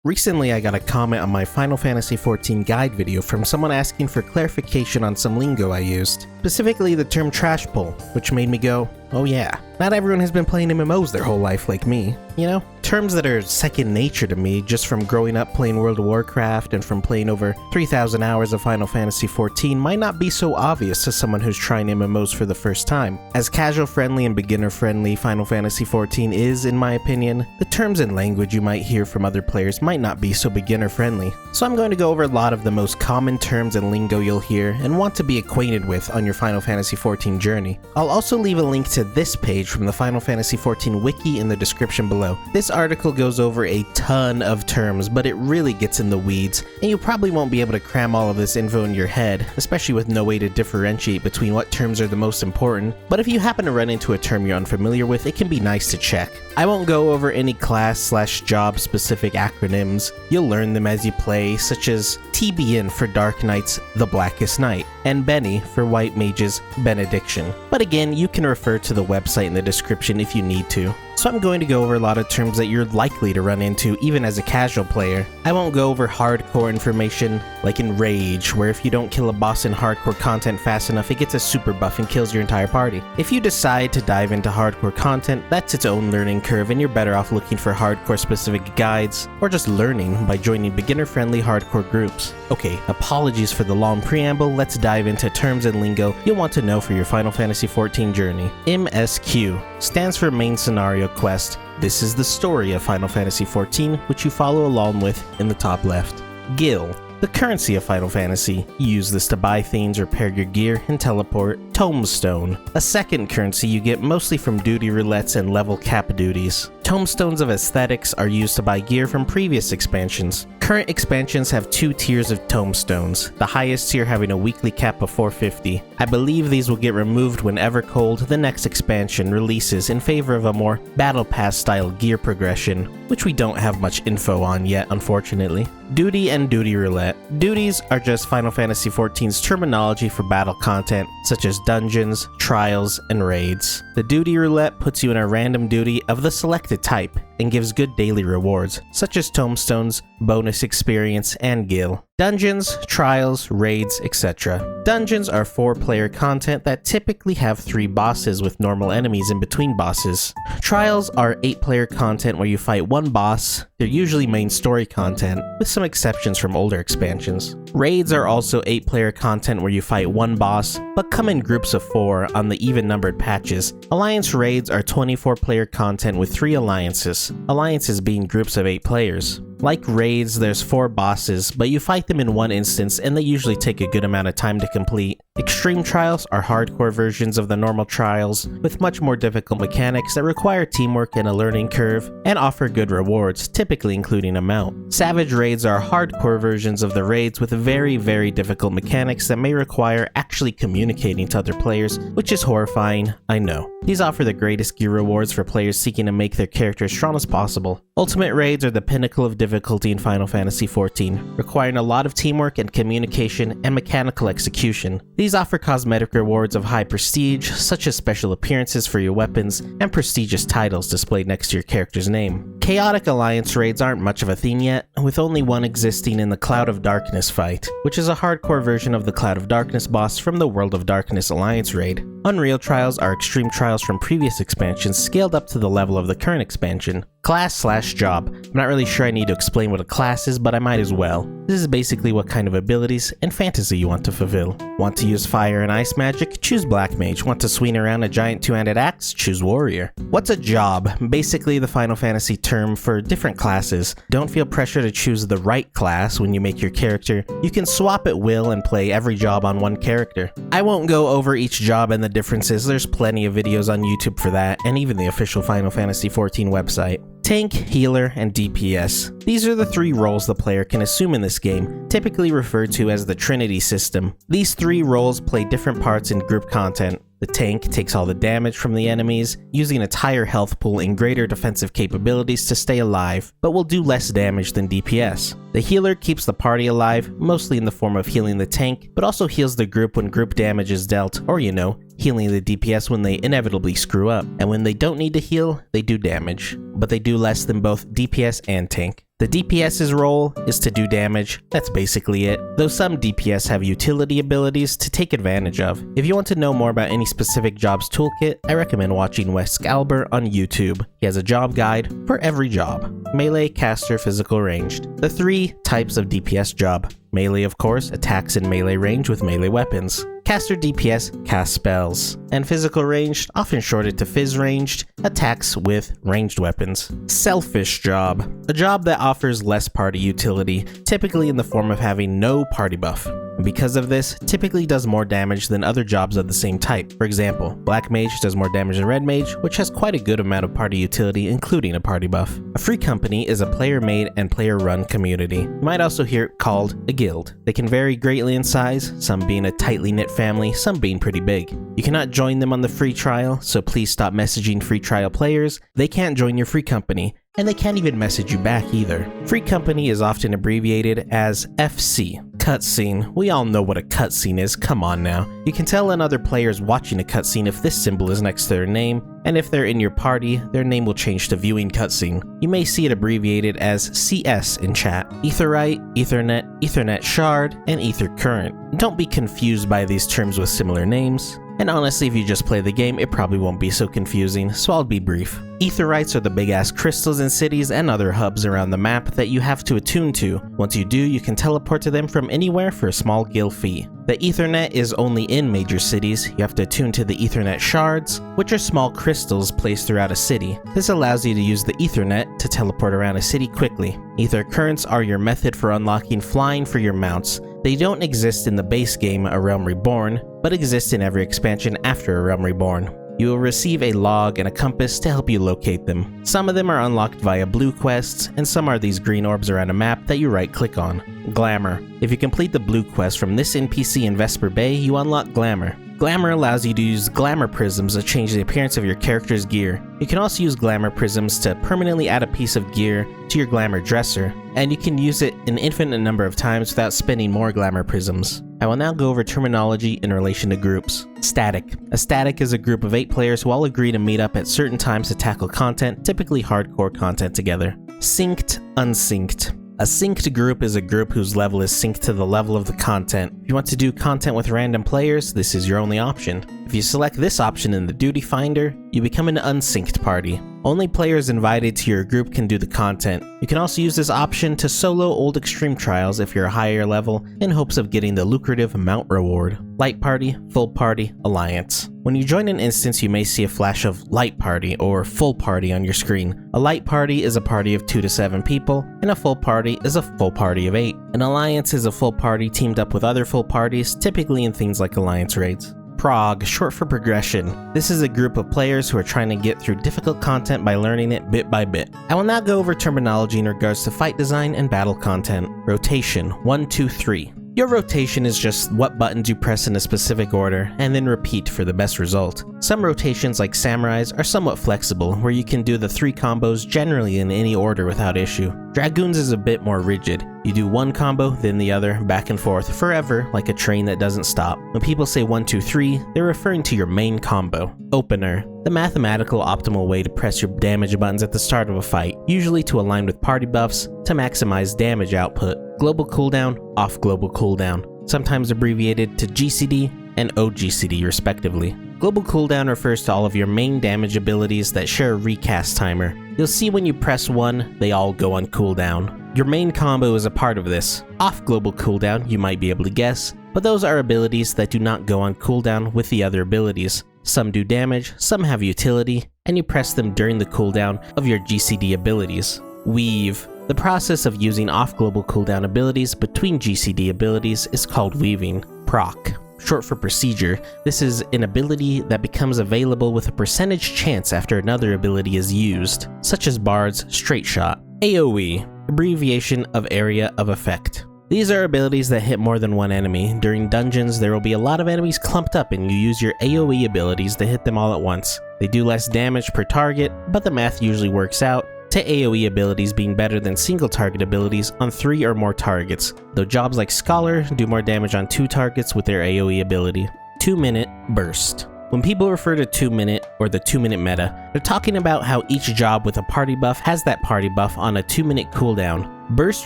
Recently, I got a comment on my Final Fantasy XIV guide video from someone asking for clarification on some lingo I used, specifically the term trash pull, which made me go, oh yeah, not everyone has been playing MMOs their whole life like me, you know? Terms that are second nature to me just from growing up playing World of Warcraft and from playing over 3,000 hours of Final Fantasy XIV might not be so obvious to someone who's trying MMOs for the first time. As casual-friendly and beginner-friendly Final Fantasy XIV is, in my opinion, the terms and language you might hear from other players might not be so beginner-friendly. So I'm going to go over a lot of the most common terms and lingo you'll hear and want to be acquainted with on your Final Fantasy XIV journey. I'll also leave a link to this page from the Final Fantasy XIV Wiki in the description below. This article goes over a ton of terms, but it really gets in the weeds, and you probably won't be able to cram all of this info in your head, especially with no way to differentiate between what terms are the most important, but if you happen to run into a term you're unfamiliar with, it can be nice to check. I won't go over any class/job specific acronyms. You'll learn them as you play, such as TBN for Dark Knight's The Blackest Night, and Benny for White Mage's Benediction. But again, you can refer to the website in the description if you need to. So I'm going to go over a lot of terms that you're likely to run into even as a casual player. I won't go over hardcore information like in Rage, where if you don't kill a boss in hardcore content fast enough, it gets a super buff and kills your entire party. If you decide to dive into hardcore content, that's its own learning curve and you're better off looking for hardcore specific guides or just learning by joining beginner-friendly hardcore groups. Okay, apologies for the long preamble, let's dive into terms and lingo you'll want to know for your Final Fantasy XIV journey. MSQ stands for Main Scenario Quest. This is the story of Final Fantasy XIV, which you follow along with in the top left. Gil, the currency of Final Fantasy. You use this to buy things, repair your gear, and teleport. Tomestone, a second currency you get mostly from duty roulettes and level cap duties. Tomestones of aesthetics are used to buy gear from previous expansions. Current expansions have 2 tiers of tomestones, the highest tier having a weekly cap of 450. I believe these will get removed when Evercold, the next expansion, releases in favor of a more Battle Pass style gear progression, which we don't have much info on yet, unfortunately. Duty and Duty Roulette. Duties are just Final Fantasy XIV's terminology for battle content, such as dungeons, trials, and raids. The Duty Roulette puts you in a random duty of the selected type and gives good daily rewards, such as tomestones, bonus experience, and gil. Dungeons, trials, raids, etc. Dungeons are 4-player content that typically have 3 bosses with normal enemies in between bosses. Trials are 8-player content where you fight 1 boss. They're usually main story content, with some exceptions from older expansions. Raids are also 8-player content where you fight 1 boss, but come in groups of 4 on the even-numbered patches. Alliance raids are 24-player content with 3 alliances, alliances being groups of 8 players. Like raids, there's 4 bosses, but you fight them in one instance and they usually take a good amount of time to complete. Extreme trials are hardcore versions of the normal trials, with much more difficult mechanics that require teamwork and a learning curve, and offer good rewards, typically including a mount. Savage raids are hardcore versions of the raids with very, very difficult mechanics that may require actually communicating to other players, which is horrifying, I know. These offer the greatest gear rewards for players seeking to make their characters strong as possible. Ultimate raids are the pinnacle of difficulty in Final Fantasy XIV, requiring a lot of teamwork and communication and mechanical execution. These offer cosmetic rewards of high prestige, such as special appearances for your weapons and prestigious titles displayed next to your character's name. Chaotic Alliance raids aren't much of a thing yet, with only one existing in the Cloud of Darkness fight, which is a hardcore version of the Cloud of Darkness boss from the World of Darkness Alliance raid. Unreal trials are extreme trials from previous expansions scaled up to the level of the current expansion. Class/job. I'm not really sure I need to explain what a class is, but I might as well. This is basically what kind of abilities and fantasy you want to fulfill. Want to use fire and ice magic? Choose Black Mage. Want to swing around a giant 2-handed axe? Choose Warrior. What's a job? Basically the Final Fantasy term for different classes. Don't feel pressure to choose the right class when you make your character. You can swap at will and play every job on one character. I won't go over each job and the differences, there's plenty of videos on YouTube for that, and even the official Final Fantasy XIV website. Tank, healer, and DPS. These are the 3 roles the player can assume in this game, typically referred to as the Trinity system. These 3 roles play different parts in group content. The tank takes all the damage from the enemies, using its higher health pool and greater defensive capabilities to stay alive, but will do less damage than DPS. The healer keeps the party alive, mostly in the form of healing the tank, but also heals the group when group damage is dealt, or healing the DPS when they inevitably screw up. And when they don't need to heal, they do damage, but they do less than both DPS and tank. The DPS's role is to do damage, that's basically it, though some DPS have utility abilities to take advantage of. If you want to know more about any specific job's toolkit, I recommend watching Weskalber on YouTube. He has a job guide for every job. Melee, caster, physical, ranged. The 3 types of DPS job. Melee, of course, attacks in melee range with melee weapons. Caster DPS cast spells, and physical ranged, often shorted to phys ranged, attacks with ranged weapons. Selfish job, a job that offers less party utility, typically in the form of having no party buff. Because of this, typically does more damage than other jobs of the same type. For example, Black Mage does more damage than Red Mage, which has quite a good amount of party utility, including a party buff. A free company is a player-made and player-run community. You might also hear it called a guild. They can vary greatly in size, some being a tightly knit family, some being pretty big. You cannot join them on the free trial, so please stop messaging free trial players. They can't join your free company, and they can't even message you back either. Free company is often abbreviated as FC. Cutscene. We all know what a cutscene is, come on now. You can tell when other players watching a cutscene if this symbol is next to their name, and if they're in your party, their name will change to viewing cutscene. You may see it abbreviated as CS in chat. Aetheryte, Aethernet, Aethernet Shard, and Ether Current. Don't be confused by these terms with similar names. And honestly, if you just play the game, it probably won't be so confusing, so I'll be brief. Aetherites are the big-ass crystals in cities and other hubs around the map that you have to attune to. Once you do, you can teleport to them from anywhere for a small gil fee. The Aethernet is only in major cities. You have to attune to the Aethernet Shards, which are small crystals placed throughout a city. This allows you to use the Aethernet to teleport around a city quickly. Ether Currents are your method for unlocking flying for your mounts. They don't exist in the base game A Realm Reborn, but exist in every expansion after A Realm Reborn. You will receive a log and a compass to help you locate them. Some of them are unlocked via blue quests, and some are these green orbs around a map that you right-click on. Glamour. If you complete the blue quest from this NPC in Vesper Bay, you unlock Glamour. Glamour allows you to use Glamour Prisms to change the appearance of your character's gear. You can also use Glamour Prisms to permanently add a piece of gear to your Glamour Dresser, and you can use it an infinite number of times without spending more Glamour Prisms. I will now go over terminology in relation to groups. Static. A static is a group of 8 players who all agree to meet up at certain times to tackle content, typically hardcore content together. Synced, unsynced. A synced group is a group whose level is synced to the level of the content. If you want to do content with random players, this is your only option. If you select this option in the Duty Finder, you become an unsynced party. Only players invited to your group can do the content. You can also use this option to solo old extreme trials if you're a higher level in hopes of getting the lucrative mount reward. Light Party, Full Party, Alliance. When you join an instance, you may see a flash of Light Party or Full Party on your screen. A Light Party is a party of 2 to 7 people, and a Full Party is a full party of 8. An Alliance is a full party teamed up with other full parties, typically in things like Alliance raids. Prog, short for progression. This is a group of players who are trying to get through difficult content by learning it bit by bit. I will now go over terminology in regards to fight design and battle content. Rotation, 1, 2, 3. Your rotation is just what buttons you press in a specific order, and then repeat for the best result. Some rotations like Samurais are somewhat flexible, where you can do the 3 combos generally in any order without issue. Dragoons is a bit more rigid. You do one combo, then the other, back and forth, forever, like a train that doesn't stop. When people say 1, 2, 3, they're referring to your main combo. Opener, the mathematical optimal way to press your damage buttons at the start of a fight, usually to align with party buffs to maximize damage output. Global cooldown, off global cooldown, sometimes abbreviated to GCD and OGCD respectively. Global cooldown refers to all of your main damage abilities that share a recast timer. You'll see when you press one, they all go on cooldown. Your main combo is a part of this. Off global cooldown, you might be able to guess, but those are abilities that do not go on cooldown with the other abilities. Some do damage, some have utility, and you press them during the cooldown of your GCD abilities. Weave. The process of using off-global cooldown abilities between GCD abilities is called weaving. Proc, short for procedure. This is an ability that becomes available with a percentage chance after another ability is used, such as Bard's Straight Shot. AoE, abbreviation of Area of Effect. These are abilities that hit more than one enemy. During dungeons, there will be a lot of enemies clumped up and you use your AoE abilities to hit them all at once. They do less damage per target, but the math usually works out to AoE abilities being better than single target abilities on 3 or more targets, though jobs like Scholar do more damage on 2 targets with their AoE ability. 2-minute burst. When people refer to 2-minute or the 2-minute meta, they're talking about how each job with a party buff has that party buff on a 2-minute cooldown. Burst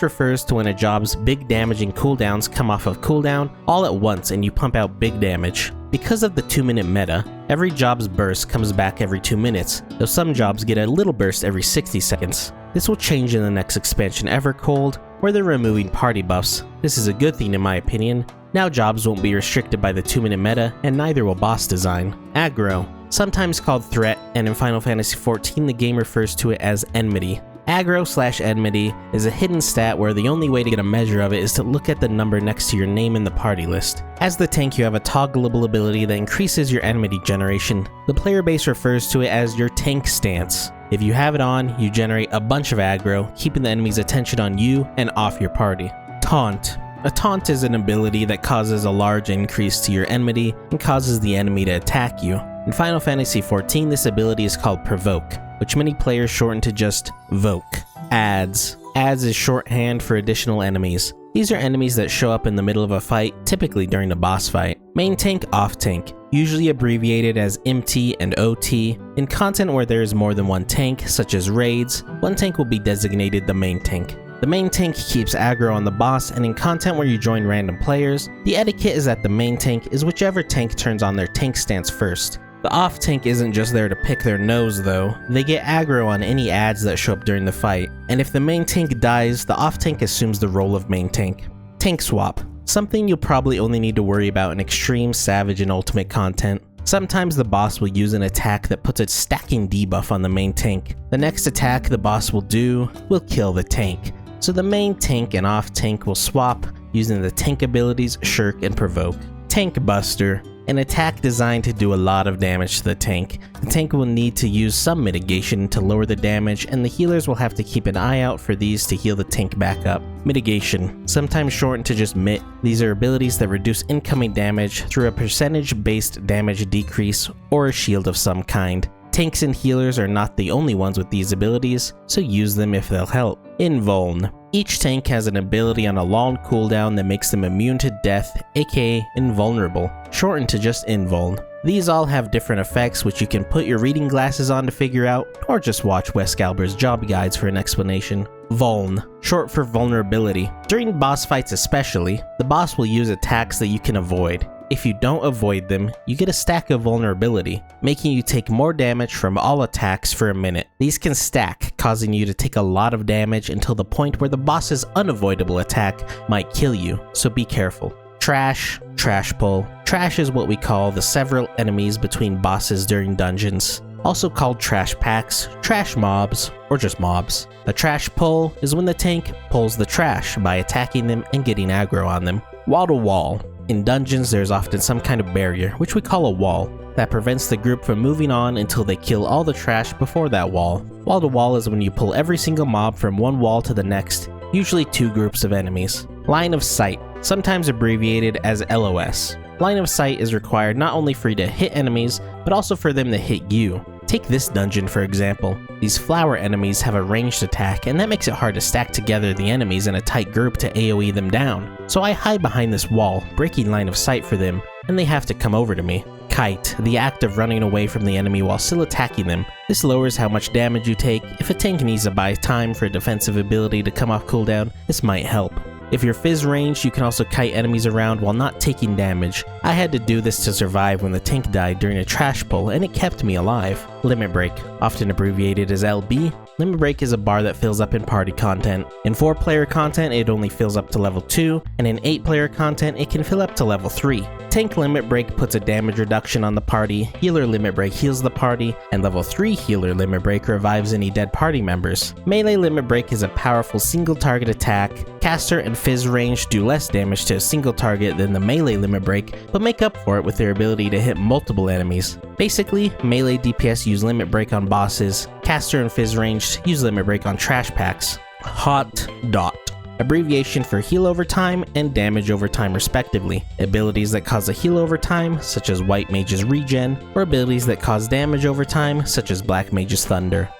refers to when a job's big damaging cooldowns come off of cooldown all at once and you pump out big damage. Because of the 2-minute meta, every job's burst comes back every 2 minutes, though some jobs get a little burst every 60 seconds. This will change in the next expansion Evercold, where they're removing party buffs. This is a good thing in my opinion. Now jobs won't be restricted by the 2-minute meta, and neither will boss design. Aggro, sometimes called threat, and in Final Fantasy XIV the game refers to it as Enmity. Aggro/Enmity is a hidden stat where the only way to get a measure of it is to look at the number next to your name in the party list. As the tank, you have a toggleable ability that increases your enmity generation. The player base refers to it as your tank stance. If you have it on, you generate a bunch of aggro, keeping the enemy's attention on you and off your party. Taunt. A taunt is an ability that causes a large increase to your enmity and causes the enemy to attack you. In Final Fantasy XIV, this ability is called Provoke, which many players shorten to just Voke. Adds. Adds is shorthand for additional enemies. These are enemies that show up in the middle of a fight, typically during a boss fight. Main tank, off tank, usually abbreviated as MT and OT. In content where there is more than one tank, such as raids, one tank will be designated the main tank. The main tank keeps aggro on the boss, and in content where you join random players, the etiquette is that the main tank is whichever tank turns on their tank stance first. The off tank isn't just there to pick their nose though, they get aggro on any adds that show up during the fight, and if the main tank dies, the off tank assumes the role of main tank. Tank swap, something you'll probably only need to worry about in extreme, savage, and ultimate content. Sometimes the boss will use an attack that puts a stacking debuff on the main tank. The next attack the boss will do will kill the tank. So the main tank and off tank will swap using the tank abilities Shirk and Provoke. Tankbuster, an attack designed to do a lot of damage to the tank. The tank will need to use some mitigation to lower the damage, and the healers will have to keep an eye out for these to heal the tank back up. Mitigation, sometimes shortened to just MIT. These are abilities that reduce incoming damage through a percentage-based damage decrease or a shield of some kind. Tanks and healers are not the only ones with these abilities, so use them if they'll help. Invuln. Each tank has an ability on a long cooldown that makes them immune to death, aka invulnerable, shortened to just Invuln. These all have different effects which you can put your reading glasses on to figure out, or just watch Weskalber's job guides for an explanation. Vuln, short for vulnerability. During boss fights especially, the boss will use attacks that you can avoid. If you don't avoid them, you get a stack of vulnerability, making you take more damage from all attacks for a minute. These can stack, causing you to take a lot of damage until the point where the boss's unavoidable attack might kill you, so be careful. Trash, trash pull. Trash is what we call the several enemies between bosses during dungeons, also called trash packs, trash mobs, or just mobs. A trash pull is when the tank pulls the trash by attacking them and getting aggro on them. Wall to wall. In dungeons, there's often some kind of barrier, which we call a wall, that prevents the group from moving on until they kill all the trash before that wall. Wall to wall is when you pull every single mob from one wall to the next, usually two groups of enemies. Line of sight, sometimes abbreviated as LOS. Line of sight is required not only for you to hit enemies, but also for them to hit you. Take this dungeon for example. These flower enemies have a ranged attack, and that makes it hard to stack together the enemies in a tight group to AoE them down. So I hide behind this wall, breaking line of sight for them, and they have to come over to me. Kite, the act of running away from the enemy while still attacking them. This lowers how much damage you take. If a tank needs to buy time for a defensive ability to come off cooldown, this might help. If you're fizz ranged, you can also kite enemies around while not taking damage. I had to do this to survive when the tank died during a trash pull, and it kept me alive. Limit break, often abbreviated as LB. Limit break is a bar that fills up in party content. In 4-player content, it only fills up to level 2, and in 8-player content, it can fill up to level 3. Tank limit break puts a damage reduction on the party, healer limit break heals the party, and level 3 healer limit break revives any dead party members. Melee limit break is a powerful single target attack. Caster and fizz range do less damage to a single target than the melee limit break, but make up for it with their ability to hit multiple enemies. Basically, melee DPS use limit break on bosses, caster and fizz range use limit break on trash packs. Hot dot. Abbreviation for heal over time and damage over time respectively. Abilities that cause a heal over time, such as White Mage's regen, or abilities that cause damage over time, such as Black Mage's thunder.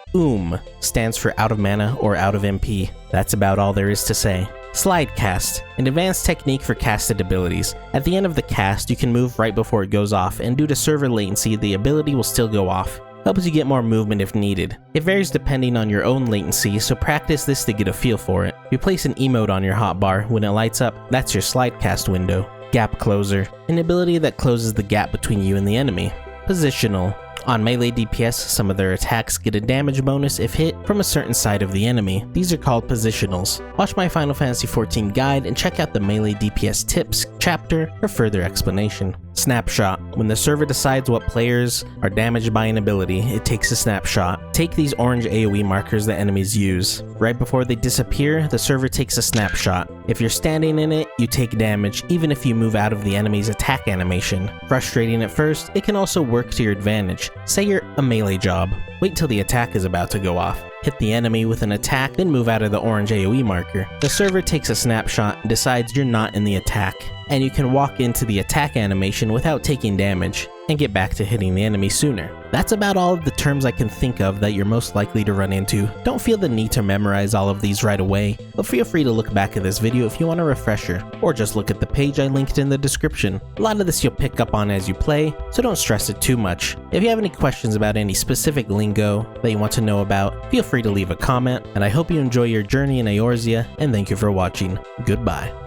stands for out of mana or out of MP. That's about all there is to say. Slide cast, an advanced technique for casted abilities. At the end of the cast, you can move right before it goes off, and due to server latency, the ability will still go off. Helps you get more movement if needed. It varies depending on your own latency, so practice this to get a feel for it. You place an emote on your hotbar. When it lights up, that's your slide cast window. Gap closer, an ability that closes the gap between you and the enemy. Positional. On melee DPS, some of their attacks get a damage bonus if hit from a certain side of the enemy. These are called positionals. Watch my Final Fantasy XIV guide and check out the melee DPS tips chapter for further explanation. Snapshot. When the server decides what players are damaged by an ability, it takes a snapshot. Take these orange AoE markers that enemies use. Right before they disappear, the server takes a snapshot. If you're standing in it, you take damage even if you move out of the enemy's attack animation. Frustrating at first, it can also work to your advantage. Say you're a melee job. Wait till the attack is about to go off. Hit the enemy with an attack, then move out of the orange AoE marker. The server takes a snapshot and decides you're not in the attack, and you can walk into the attack animation without taking damage, and get back to hitting the enemy sooner. That's about all of the terms I can think of that you're most likely to run into. Don't feel the need to memorize all of these right away, but feel free to look back at this video if you want a refresher, or just look at the page I linked in the description. A lot of this you'll pick up on as you play, so don't stress it too much. If you have any questions about any specific lingo that you want to know about, feel free to leave a comment, and I hope you enjoy your journey in Eorzea, and thank you for watching. Goodbye.